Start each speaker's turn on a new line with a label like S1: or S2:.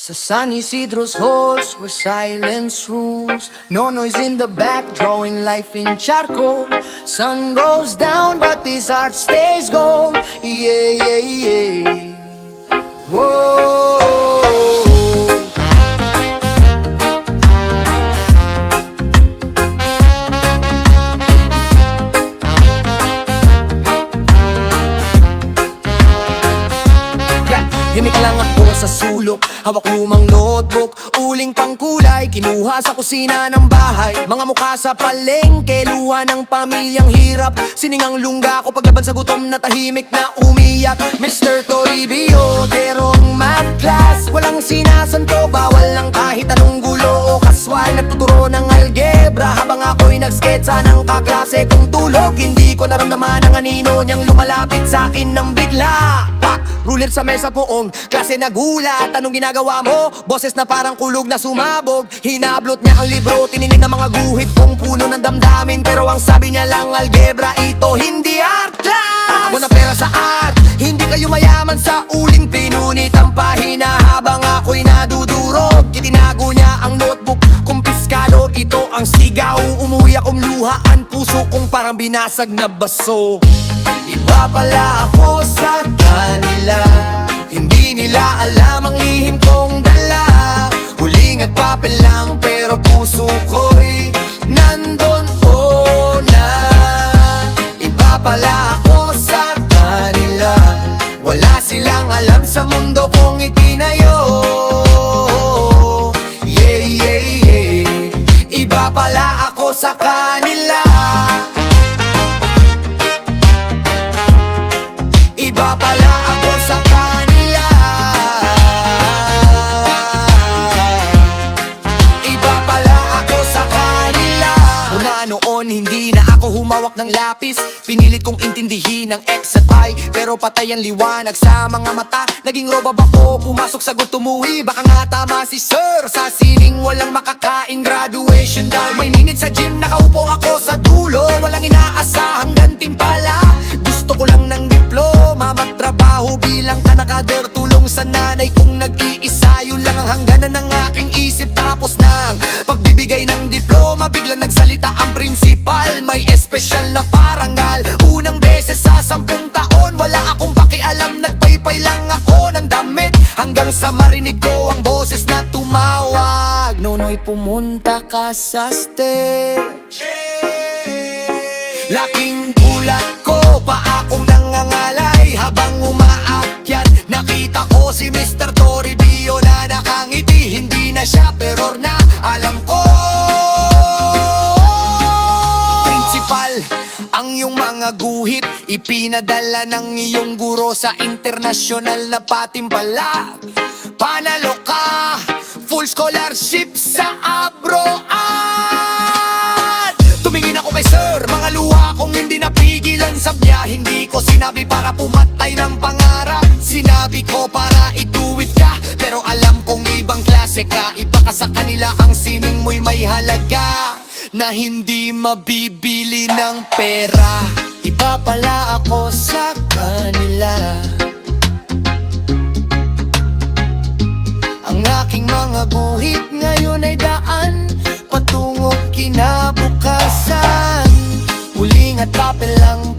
S1: Sa San Isidro's halls where silence rules, no noise in the back, drawing life in charcoal. Sun goes down but this heart stays gold. Yeah, yeah, yeah. Whoa. Himik lang ako sa sulok, hawak lumang notebook, uling pangkulay, kinuha sa kusina ng bahay. Mga mukha sa palengke, luha ng pamilyang hirap. Siningang lungga ko paglaban sa gutom na tahimik na umiyak. Mr. Toribio, terong math class, walang sinasanto, bawal lang kahit anong gulo o kaswal. Nagtuturo ng algebra habang ako'y nagsketsa ng kaklase kong tulog. Hindi ko naramdaman ang anino niyang lumalapit sa akin ng bigla. Ruler sa mesa poong klase nagulat. Anong ginagawa mo? Boses na parang kulog na sumabog. Hinablot niya ang libro, tininig ng mga guhit kong puno ng damdamin. Pero ang sabi niya lang, algebra ito, hindi art class. Ako na pera sa art, hindi kayo mayaman sa uling pinunit ang pahina habang ako'y nadudurog. Itinago niya ang notebook, kumpiskado, ito ang sigaw. Umuwi akong luhaan, puso kong parang binasag na baso. Iba pala ako sa kanila, hindi nila alam ang lihim kong dala. Huling at papel lang pero puso ko'y nandun na. Iba pala ako sa kanila, wala silang alam sa mundo kong itinayo. Yeah, yeah, yeah. Iba pala ako sa kanila. Iba pala ako sa kanila. Iba pala ako sa kanila. Mula noon hindi na ako humawak ng lapis, pinilit kong intindihin ang X at Y, pero patay ang liwanag sa mga mata. Naging robab ako, pumasok sagot tumuhi. Baka nga tama si sir, sa sining walang makakain. Graduation daw, may minute sa gym, nakaupo ako sa dulo. Walang inaasahang gantimpala, gusto ko lang ng diploma, magtrabaho bilang kanakader, tulong sa nanay kong nag-iisa. Yun lang ang hangganan ng aking isip. Tapos ng pagbibigay ng diploma, biglang nagsalita ang principal. May espesyal na parangal, unang beses sa 10 taon. Wala akong pakialam, nagpaypay lang ako ng damit, hanggang sa marinig ko ang boses na tumawag. Nonoy, pumunta ka sa stage. Laking gulat ko, pa akong nangangalay habang umaakyat. Nakita ko si Mr. Toribio na nakangiti. Hindi na siya terror na alam ko. Principal, ang iyong mga guhit ipinadala ng iyong guro sa internasyonal na patimpala. Panalo ka, full scholarship sa abroad. Tumingin ako kay sir, mga luha kong hindi napigilan sa biya. Hindi ko sinabi para pumatay ng pangarap, sinabi ko para ituwid ka. Pero alam kong ibang klase ka, iba ka sa kanila. Ang sining mo'y may halaga na hindi mabibili ng pera. Iba pala ako sa kanila. Ang aking mga guhit ngayon ay daan patungong kinabukasan. Huling at papel lang